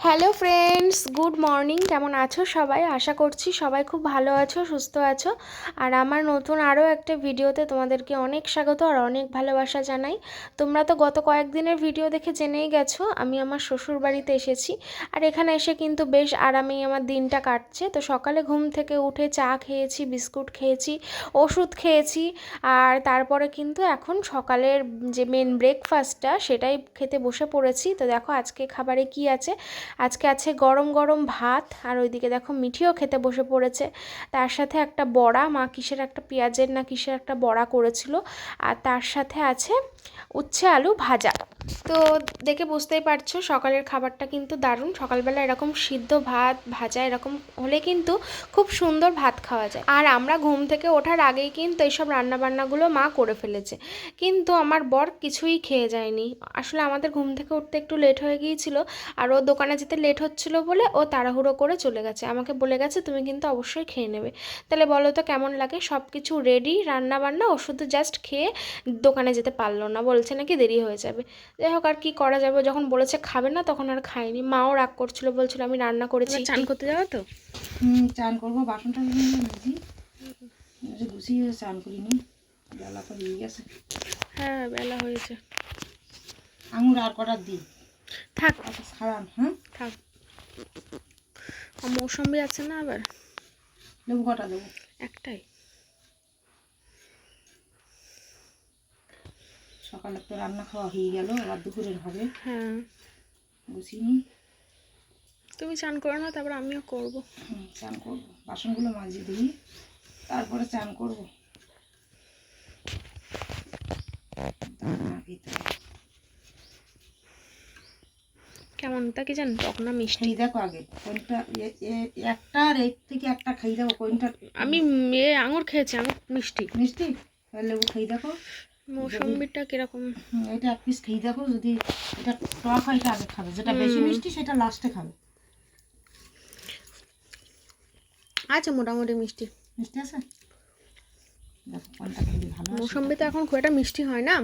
Hello friends, good morning. কেমন আছো সবাই? আশা করছি সবাই খুব ভালো আছো, সুস্থ আছো। আর আমার নতুন আরও একটা ভিডিওতে তোমাদেরকে অনেক স্বাগত আর অনেক ভালোবাসা জানাই। তোমরা তো গত কয়েকদিনের ভিডিও দেখে জেনেই গেছো আমি আমার শ্বশুর বাড়িতে এসেছি। আর এখানে এসে কিন্তু বেশ আরামেই আমার দিনটা কাটছে। তো সকালে ঘুম থেকে উঠে চা খেয়েছি, বিস্কুট খেয়েছি, ওষুধ খেয়েছি। আর তারপরে কিন্তু এখন সকালের যে মেন ব্রেকফাস্টটা সেটাই খেতে বসে পড়েছি। তো দেখো আজকে খাবারে কি আছে। আজকে আছে গরম গরম ভাত, আর ওইদিকে দেখো মিঠিও খেতে বসে পড়েছে। তার সাথে একটা বড়া, মা কিসের একটা পেঁয়াজের না কিসের একটা বড়া করেছিল। আর তার সাথে আছে উচ্ছে আলু ভাজা। তো দেখে বুঝতেই পারছো সকালের খাবারটা কিন্তু দারুণ। সকালবেলা এরকম সিদ্ধ ভাত ভাজা এরকম হলে কিন্তু খুব সুন্দর ভাত খাওয়া যায়। আর আমরা ঘুম থেকে ওঠার আগেই কিন্তু এইসব রান্নাবান্নাগুলো মা করে ফেলেছে, কিন্তু আমার বর কিছুই খেয়ে যায়নি। আসলে আমাদের ঘুম থেকে উঠতে একটু লেট হয়ে গিয়েছিল, আর ও দোকানে যেতে লেট হচ্ছিল বলে ও তাড়াহুড়ো করে চলে গেছে। আমাকে বলে গেছে তুমি কিন্তু অবশ্যই খেয়ে নেবে। তাহলে বলো তো কেমন লাগে, সব কিছু রেডি রান্না বান্না, ও শুধু জাস্ট খেয়ে দোকানে যেতে পারলো না, বলছে নাকি দেরি হয়ে যাবে। যাই হোক, আর কি করা যাবে, যখন বলেছে খাবে না তখন আর খাইনি। মাও রাগ করছিল, বলছিল আমি রান্না করেছি। চান করতে যাবে তো? চান করবো, বাসনটা গুছিয়ে চান করিনি, বেলা তো হয়ে গেছে। হ্যাঁ বেলা হয়েছে। আঙুর আর কটার দিই থাক খারাপ। হ্যাঁ থাক, মৌসম্বি আছে না আবার? লেবু কটা দেবো? একটাই। সকালে তো রান্না খাওয়া হয়ে গেল, আবার দুপুরের হবে। হ্যাঁ গুছিয়ে নিই। তুমি চান করো না, তারপর আমিও করবো। চান করবো, বাসনগুলো মাজিয়ে দিই, তারপরে চান করবো। কেমন তা কি জান, টক না মিষ্টি? দেখো আগে কোনটা একটা আর এর থেকে একটা খাই দেখো কোনটা। আমি আঙুর খেয়েছি, আঙুর মিষ্টি। মিষ্টি? লেবু খাই দেখো। মৌসম্বিটা কিরকম? এটা এক পিস খেয়ে দেখো, যদি এটা টক হয় এটা আগে খাবে, যেটা বেশি মিষ্টি সেটা লাস্টে খাবে। আচ্ছা, মোটামুটি মিষ্টি। মিষ্টি আছে? দেখো কোনটা খেলে ভালো। মৌসম্বি তো এখন খুব একটা মিষ্টি হয় না,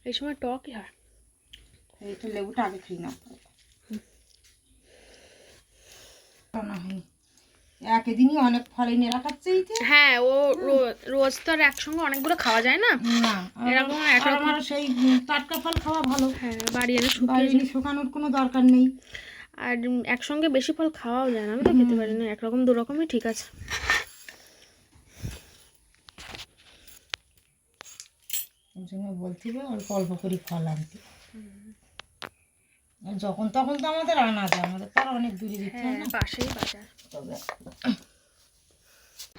এই সময় টকই হয়। এইটা লেবুটা আগে খেয়ে নাও। না হয়নি, একদিনই অনেক ফল এনে রাখাচ্ছে। হ্যাঁ, ও রোজ তো আর একসঙ্গে অনেকগুলো খাওয়া যায় না। না, এরকম একরকম সেই টাটকা ফল খাওয়া ভালো। হ্যাঁ, বাড়ি এনে শুকানোর কোনো দরকার নেই। আর একসঙ্গে বেশি ফল খাওয়াও যায় না, আমি তো খেতে পারি না। একরকম দুরকমই ঠিক আছে। বলতে অল্প অল্প করে ফল আনতে, যখন তখন তো আমাদের আনা যায়, আমাদের তো অনেক দূরে দিতে হয় না, পাশেই বাজার।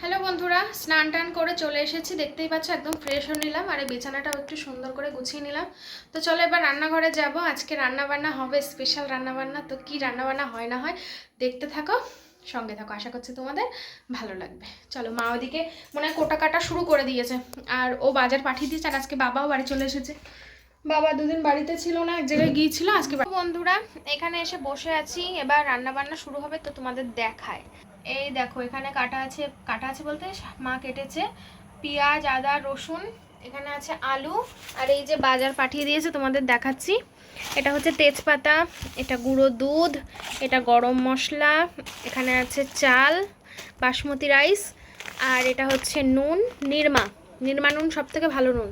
হ্যালো বন্ধুরা, স্নান টান করে চলে এসেছি, দেখতেই পাচ্ছ একদম ফ্রেশ হয়ে নিলাম। আর এই বিছানাটাও একটু সুন্দর করে গুছিয়ে নিলাম। তো চলো এবার রান্নাঘরে যাব। আজকে রান্নাবান্না হবে, স্পেশাল রান্নাবান্না। তো কি রান্নাবান্না হয় না হয় দেখতে থাকো, সঙ্গে থাকো, আশা করছি তোমাদের ভালো লাগবে। চলো, মা ওদিকে মনে হয় কোটা কাটা শুরু করে দিয়েছে, আর ও বাজার পাঠিয়ে দিয়েছে। আর আজকে বাবাও বাড়ি চলে এসেছে। বাবা দুদিন বাড়িতে ছিল না, এক জায়গায় গিয়েছিল, আজকে। বন্ধুরা এখানে এসে বসে আছি, এবার রান্না বান্না শুরু হবে। তো তোমাদের দেখায়, এই দেখো এখানে কাটা আছে বলতে মা কেটেছে পেঁয়াজ, আদা, রসুন। এখানে আছে আলু, আর এই যে বাজার পাঠিয়ে দিয়েছে তোমাদের দেখাচ্ছি। এটা হচ্ছে তেজপাতা, এটা গুঁড়ো দুধ, এটা গরম মশলা, এখানে আছে চাল, বাসমতি রাইস, আর এটা হচ্ছে নুন, নির্মা নুন, সব থেকে ভালো নুন,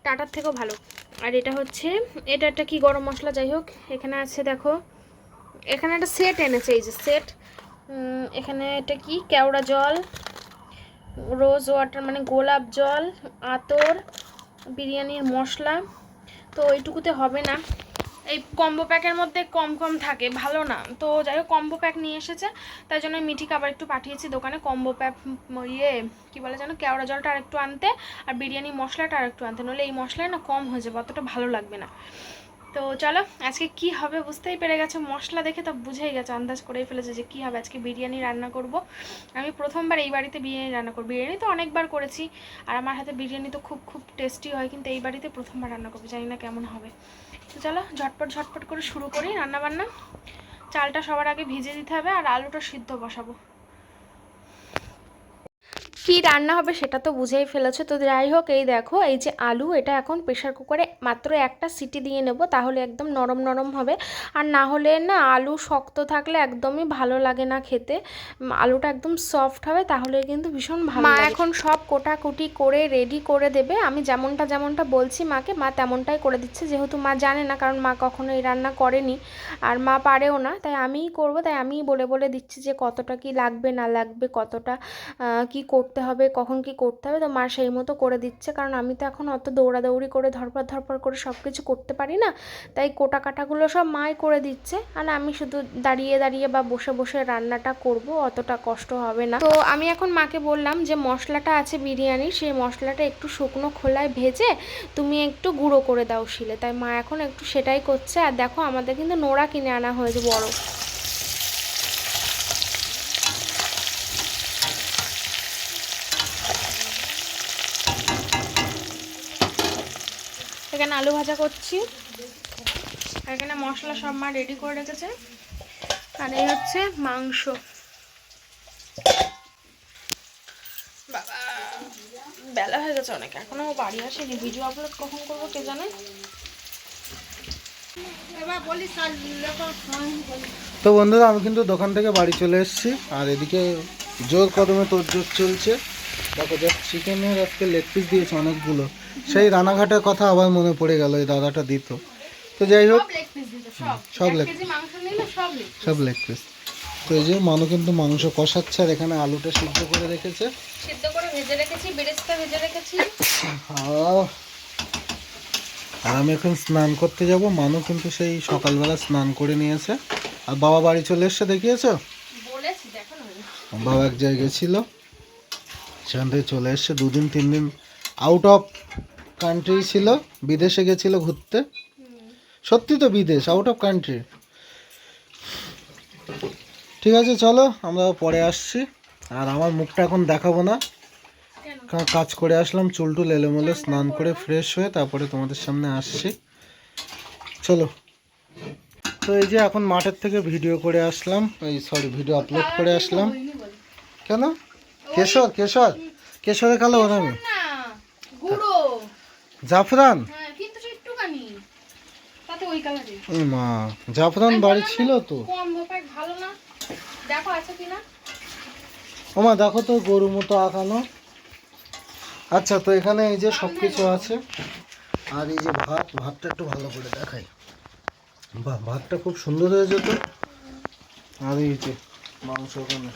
টাটার থেকেও ভালো। আর এটা হচ্ছে এটা একটা কি গরম মশলা, যাই হোক। এখানে আছে দেখো, এখানে একটা সেট এনেছে, এই যে সেট। এখানে এটা কি কেওড়া জল, রোজ ওয়াটার মানে গোলাপ জল, আতর, বিরিয়ানির মশলা। তো এইটুকুতে হবে না, এই কম্বো প্যাকের মধ্যে কম কম থাকে, ভালো না। তো যাই হোক, কম্বো প্যাক নিয়ে এসেছে, তাই জন্য মিঠিকে আবার একটু পাঠিয়েছি দোকানে কম্বো প্যাক কী বলে যেন, কেওড়া জলটা আর একটু আনতে, আর বিরিয়ানি মশলাটা আর একটু আনতে, নইলে এই মশলায় না কম হয়ে যাবে, অতটা ভালো লাগবে না। তো চলো, আজকে কি হবে বুঝতেই পেরে গেছো, মশলা দেখে তো বুঝেই গেছো, আন্দাজ করেই ফেলেছে যে কী হবে। আজকে বিরিয়ানি রান্না করব। আমি প্রথমবার এই বাড়িতে বিরিয়ানি রান্না করব। বিরিয়ানি তো অনেকবার করেছি, আর আমার হাতে বিরিয়ানি তো খুব খুব টেস্টি হয়, কিন্তু এই বাড়িতে প্রথমবার রান্না করবো, জানি না কেমন হবে। তো চলো ঝটপট করে শুরু করি রান্নাবান্না। চালটা সবার আগে ভিজে দিতে হবে, আর আলুটা সিদ্ধ বসাবো। কি রান্না হবে সেটা তো বুঝেই ফেলেছো। তো যাই হোক, এই দেখো এই যে আলু, এটা এখন প্রেশার কুকারে মাত্র একটা সিটি দিয়ে নেব, তাহলে একদম নরম নরম হবে। আর না হলে না, আলু শক্ত থাকলে একদমই ভালো লাগে না খেতে। আলুটা একদম সফট হবে, তাহলে কিন্তু ভীষণ ভালো লাগে। মা এখন সব কোটাকুটি করে রেডি করে দেবে। আমি যেমনটা বলছি মাকে, মা তেমনটাই করে দিচ্ছে, যেহেতু মা জানে না, কারণ মা কখনো এই রান্না করেনি আর মা পারেও না, তাই আমিই করব। তাই আমিই বলে দিচ্ছি যে কতটা কি লাগবে না লাগবে, কতটা কি করতে হবে, কখন কি করতে হবে। তো মা সেই মতো করে দিচ্ছে, কারণ আমি তো এখন অত দৌড়াদৌড়ি করে ধরপড় করে সব কিছু করতে পারি না, তাই কোটা কাটাগুলো সব মাই করে দিচ্ছে। আর আমি শুধু দাঁড়িয়ে বা বসে বসে রান্নাটা করব, অতটা কষ্ট হবে না। তো আমি এখন মাকে বললাম যে মশলাটা আছে বিরিয়ানির, সেই মশলাটা একটু শুকনো খোলায় ভেজে তুমি একটু গুঁড়ো করে দাও শিলে। তাই মা এখন একটু সেটাই করছে। আর দেখো আমাদের কিন্তু নোড়া কিনে আনা হয়েছে বড়। এখানে আলু ভাজা করছি, আর এখানে মশলা সব মা রেডি করে রেখেছে। আর এই হচ্ছে মাংস। বাবা, বেলা হয়ে গেছে অনেক, এখনো বাড়ি আসেনি। ভিডিও আপলোড কখন করবো কে জানে। তো বন্ধুরা, আমি কিন্তু দোকান থেকে বাড়ি চলে এসেছি, আর এদিকে জোর কদমে তোড়জোড় চলছে। দেখো, জাস্ট চিকেনের আজকে লেগ পিস দিয়েছে অনেকগুলো। সেই রানাঘাটের কথা আবার মনে পড়ে গেল, এই দাদাটা দিত। তো যাই হোক, সব লেগ পিস। তো এই যে মানু কিন্তু মাংস কষাচ্ছে, আর এখানে আলুটা সিদ্ধ করে রেখেছে, সিদ্ধ করে ভেজে রেখেছি, বেরেস্তা ভেজে রেখেছি। আর আমি এখন স্নান করতে যাব। মানু কিন্তু সেই সকালবেলা স্নান করে নিয়েছে। আর বাবা বাড়ি চলে এসছে, দেখিয়েছো? বলেছি, দেখো না। বাবা এক জায়গায় ছিল, সেখান থেকে চলে এসছে। 2-3 দিন আউট অফ কান্ট্রি ছিল, বিদেশে গেছিল ঘুরতে। সত্যি তো, বিদেশ, আউট অফ কান্ট্রি। ঠিক আছে, চলো আমরা পরে আসছি। আর আমার মুখটা এখন দেখাবো না, কারণ কাজ করে আসলাম, চুলটুল এলোমেলো, স্নান করে ফ্রেশ হয়ে তারপরে তোমাদের সামনে আসছি। চলো। তো এই যে এখন মাঠের থেকে ভিডিও করে আসলাম, ভিডিও আপলোড করে আসলাম। কেন? কেশরে কালো বানাবি? জাফরান? মা, জাফরান বাড়ি ছিল তো। ওমা দেখো তো, গরু মতো আঁকানো। আচ্ছা, তো এখানে এই যে সব কিছু আছে। আর এই যে ভাতটা একটু ভালো করে দেখাই। বাহ, ভাতটা খুব সুন্দর হয়েছে তো। আর এই যে মাংস ওখানে।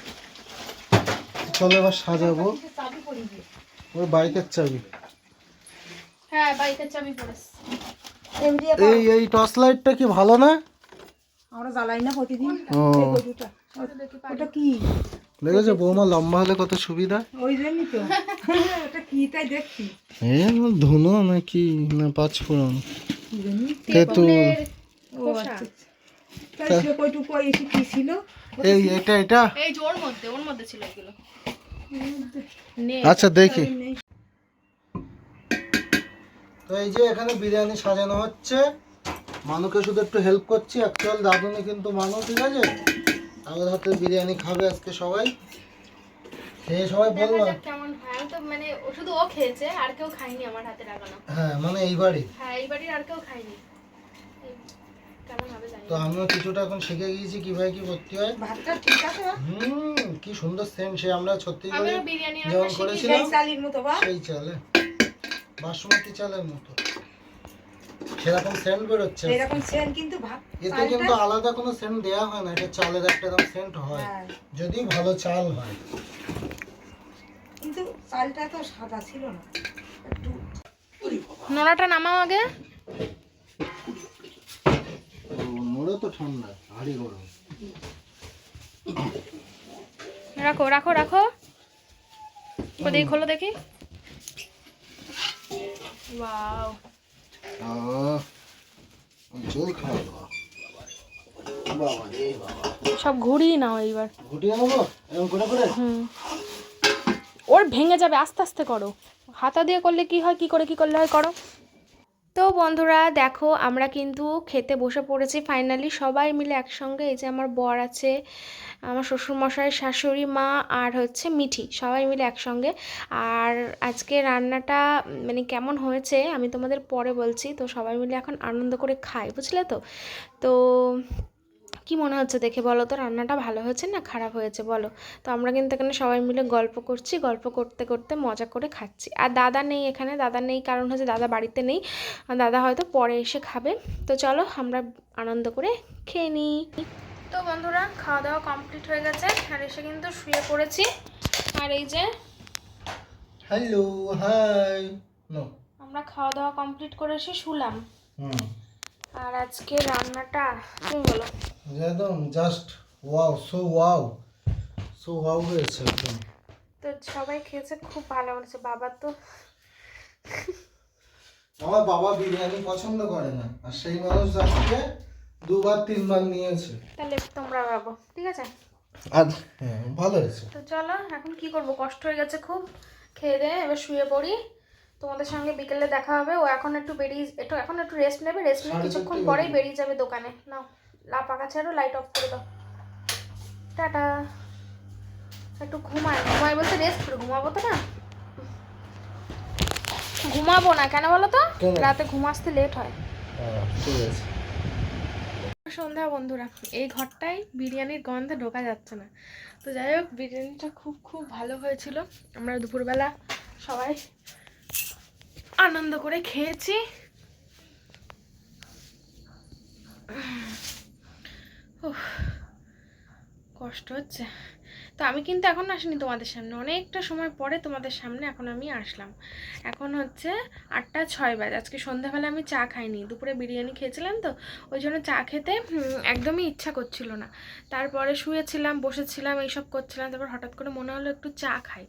চলো এবার সাজাবো। ওই বাইকের চাবি। হ্যাঁ, বাইকের চাবি পড়েছে। এই টর্চ লাইটটা কি ভালো না? আমরা জ্বালাই না প্রতিদিন। ও, ওটা কি দেখেছো বৌমা, লম্বা হলে কত সুবিধা। ওই জন্যই তো। ওটা কি তাই দেখছি। ধুনো নাকি না পাঁচফোড়ন? তেঁতুল। ও আচ্ছা, তাই কইটুকু এসে কি ছিল? এটা এই যে ওর মধ্যে ছিল এগুলো। আচ্ছা, দেখি। তো এই যে এখানে বিরিয়ানি সাজানো হচ্ছে, মানুকে শুধু একটু হেল্প করছি। অ্যাকচুয়াল দাদুনি কিন্তু মানু, ঠিক আছে? আমাদের হাতে বিরিয়ানি খাবে আজকে সবাই, খেয়ে সবাই বলবো কেমন হয়। আমি তো মানে শুধু ও খেয়েছে, আর কেউ খায়নি আমার হাতে লাগানো। হ্যাঁ, মানে এইবারই। হ্যাঁ, এই বাড়ির আর কেউ খায়নি। কেমন হবে জানি তো আমিও কিছুটা এখন শিখে গিয়েছি কিভাবে কি করতে হয়। ভাতটা ঠিক আছে? কি সুন্দর সেন্ট, সে আমরা ছত্তিশগড়ে আমিও বিরিয়ানি যেমন রান্না করেছিলাম চালির মতো বা সেই চালে, বাসমতি চালের মতো সেরকম সেন্ট বেরোচ্ছে। এরকম সেন্ট কিন্তু ভাত এতে কিন্তু আলাদা কোনো সেন্ট দেওয়া হয় না, এটা চালের একটা এরকম সেন্ট হয়, যদি ভালো চাল হয়। কিন্তু চালটা তো সাদা ছিল না একটু। নোড়াটা নামাও আগে। মোড়ে তো ঠান্ডা, হাড়ি গরম। রাখো রাখো রাখো, দেখি, খোলো দেখি। ওয়াও, জল খাওয়া দাওয়া। বাবা রে বাবা, সব ঘুরিয়ে নাও এইবার। ঘুটিয়ে নেবো এরকম করে করে। ওর ভেঙে যাবে, আস্তে আস্তে করো। হাতা দিয়ে করলে কি হয়, কি করলে হয় করো। তো বন্ধুরা দেখো আমরা কিন্তু খেতে বসে পড়েছি ফাইনালি সবাই মিলে একসঙ্গে। এই যে আমার বর আছে, আমার শ্বশুরমশাই, শাশুড়ি মা আর হচ্ছে মিঠি, সবাই মিলে একসঙ্গে। আর আজকে রান্নাটা মানে কেমন হয়েছে আমি তোমাদের পরে বলছি। তো সবাই মিলে এখন আনন্দ করে খাই, বুঝলে তো। তো কি মনে হচ্ছে দেখে বলো তো, রান্নাটা ভালো হয়েছে না খারাপ হয়েছে বলো। তো আমরা কিন্তু এখানে সবাই মিলে গল্প করছি, গল্প করতে করতে মজা করে খাচ্ছি। আর দাদা নেই এখানে, দাদা নেই কারণ হচ্ছে দাদা বাড়িতে নেই, দাদা হয়তো পরে এসে খাবে। তো চলো আমরা আনন্দ করে খেয়ে নিই। তো বন্ধুরা খাওয়া দাওয়া কমপ্লিট হয়ে গেছে আর এসে কিন্তু শুয়ে পড়েছি। আর এই যে হ্যালো, হাই। নো, আমরা খাওয়া দাওয়া কমপ্লিট করে এসে শুলাম। আর আজকে রান্নাটা তুমি বলো। একদম জাস্ট ওয়াও, সো ওয়াও হয়েছে একদম। তো সবাই খেয়েছে, খুব ভালো হয়েছে। বাবা তো আমার বাবা বিরিয়ানি পছন্দ করে না, আর সেই মানুষ আজকে 2-3 বার নিয়েছে। তাহলে তোমরা ভাবো, ঠিক আছে। আর হ্যাঁ, ভালো হয়েছে। তো চলো এখন কি করব, কষ্ট হয়ে গেছে খুব, খেয়ে দিয়ে এবার শুয়ে পড়ি। তোমাদের সঙ্গে বিকেলে দেখা হবে। ও এখন একটু এখন একটু রেস্ট নেবে, রেস্ট নিয়ে কিছুক্ষণ পরেই বেরিয়ে যাবে দোকানে। নাও পাখা ছাড়ো, লাইট অফ করে দাও। টাটা। একটু ঘুমাই বলতে রেস্ট করে ঘুমাবো তো না, ঘুমাবো না কেন বলো তো, রাতে ঘুম আসতে লেট হয়। ঠিক আছে। সন্ধ্যা বন্ধুরা, এই ঘরটায় বিরিয়ানির গন্ধে ঢোকা যাচ্ছে না। তো যাই হোক, বিরিয়ানিটা খুব খুব ভালো হয়েছিল। আমরা দুপুরবেলা সবাই আনন্দ করে খেয়েছি। উফ, কষ্ট হচ্ছে। তো আমি কিন্তু এখন আসিনি তোমাদের সামনে, অনেকটা সময় পরে তোমাদের সামনে এখন আমি আসলাম। এখন হচ্ছে 8টা 6 বাজে। আজকে সন্ধ্যাবেলা আমি চা খাইনি, দুপুরে বিরিয়ানি খেয়েছিলাম তো ওই জন্য চা খেতে একদমই ইচ্ছা করছিল না। তারপরে শুয়েছিলাম, বসেছিলাম, এইসব করছিলাম, তারপর হঠাৎ করে মনে হলো একটু চা খাই।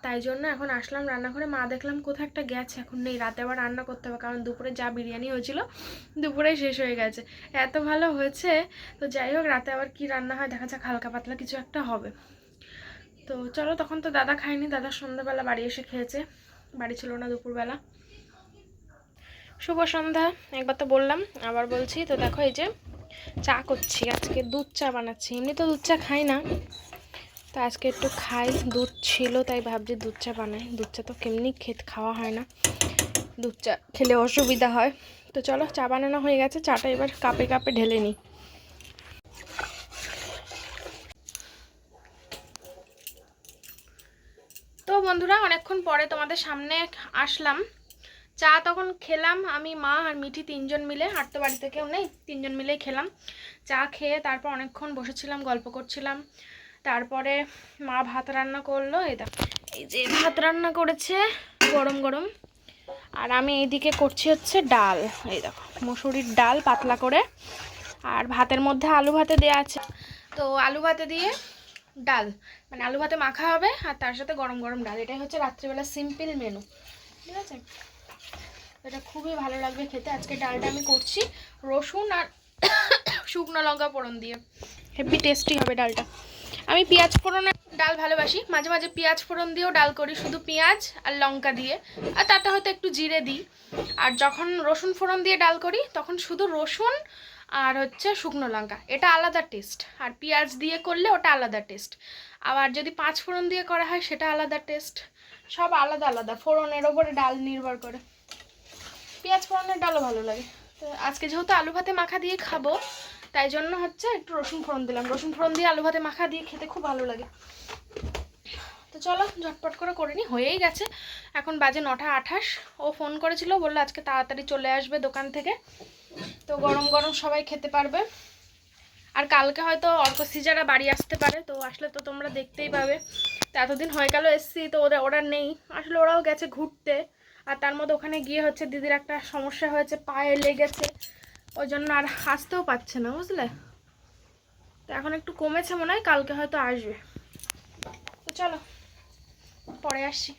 তাই জন্য এখন আসলাম রান্নাঘরে। মা দেখলাম কোথাও একটা গেছে, এখন নেই, রাতে আবার রান্না করতে হবে কারণ দুপুরে যা বিরিয়ানি হয়েছিল দুপুরেই শেষ হয়ে গেছে। এত ভালো হয়েছে। তো যাই হোক, রাতে আবার কি রান্না হয় দেখা যাক, হালকা পাতলা কিছু একটা হবে। তো চলো, তখন তো দাদা খায়নি, দাদা সন্ধ্যাবেলা বাড়ি এসে খেয়েছে, বাড়ি ছিল না দুপুরবেলা। শুভ সন্ধ্যা, একবার তো বললাম আবার বলছি। তো দেখো এই যে চা করছি, আজকে দুধ চা বানাচ্ছি। এমনি তো দুধ চা খাই না, তো আজকে একটু খাই, দুধ ছিল তাই ভাবছি দুধ চা বানাই। দুধ চা তো কেমনি খাওয়া হয় না, দুধ চা খেলে অসুবিধা হয়। তো চলো, চা বানানো হয়ে গেছে, চাটা এবার কাপে কাপে ঢেলে নিই। তো বন্ধুরা অনেকক্ষণ পরে তোমাদের সামনে আসলাম। চা তখন খেলাম আমি, মা আর মিঠি, 3জন মিলে। আর তো বাড়িতে কেউ নেই, 3জন মিলেই খেলাম। চা খেয়ে তারপর অনেকক্ষণ বসেছিলাম, গল্প করছিলাম। তারপরে মা ভাত রান্না করলো, এই যে ভাত রান্না করেছে গরম গরম। আর আমি এইদিকে করছি হচ্ছে ডাল, এই দেখো মসুরির ডাল পাতলা করে। আর ভাতের মধ্যে আলু ভাতে দেওয়া আছে, তো আলু ভাতে দিয়ে ডাল, মানে আলু ভাতে মাখা হবে আর তার সাথে গরম গরম ডাল। এটাই হচ্ছে রাত্রিবেলা সিম্পল মেনু, ঠিক আছে। এটা খুবই ভালো লাগবে খেতে। আজকে ডালটা আমি করছি রসুন আর শুকনো লঙ্কা ফোড়ন দিয়ে, হেভি টেস্টি হবে ডালটা। আমি পেঁয়াজ ফোড়নের ডাল ভালোবাসি, মাঝে মাঝে পেঁয়াজ ফোড়ন দিয়েও ডাল করি, শুধু পেঁয়াজ আর লঙ্কা দিয়ে, আর তাতে হয়তো একটু জিরে দিই। আর যখন রসুন ফোড়ন দিয়ে ডাল করি তখন শুধু রসুন আর হচ্ছে শুকনো লঙ্কা, এটা আলাদা টেস্ট। আর পেঁয়াজ দিয়ে করলে ওটা আলাদা টেস্ট। আবার যদি 5 ফোড়ন দিয়ে করা হয় সেটা আলাদা টেস্ট। সব আলাদা আলাদা ফোড়নের ওপরে ডাল নির্ভর করে। পেঁয়াজ ফোড়নের ডালও ভালো লাগে। তো আজকে যেহেতু আলু ভাতে মাখা দিয়ে খাবো তাই জন্য হচ্ছে একটু রসুন ফোড়ন দিলাম। রসুন ফোড়ন দিয়ে আলু ভাতে মাখা দিয়ে খেতে খুব ভালো লাগে। তো চলো ঝটপট করে নিই, হয়েই গেছে। এখন বাজে 9টা 28। ও ফোন করেছিল, বললো আজকে তাড়াতাড়ি চলে আসবে দোকান থেকে, তো গরম গরম সবাই খেতে পারবে। আর কালকে হয়তো অর্কসিজারা বাড়ি আসতে পারে, তো আসলে তো তোমরা দেখতেই পাবে। তো এতদিন হয়ে গেল এসছি, তো ওরা নেই, আসলে ওরাও গেছে ঘুরতে। আর তার মধ্যে ওখানে গিয়ে হচ্ছে দিদির একটা সমস্যা হয়েছে, পায়ে লেগেছে, ওই জন্য আর আসতেও পারছে না, বুঝলে। তো এখন একটু কমেছে মনে হয়, কালকে হয়তো আসবে। তো চলো পরে আসছি।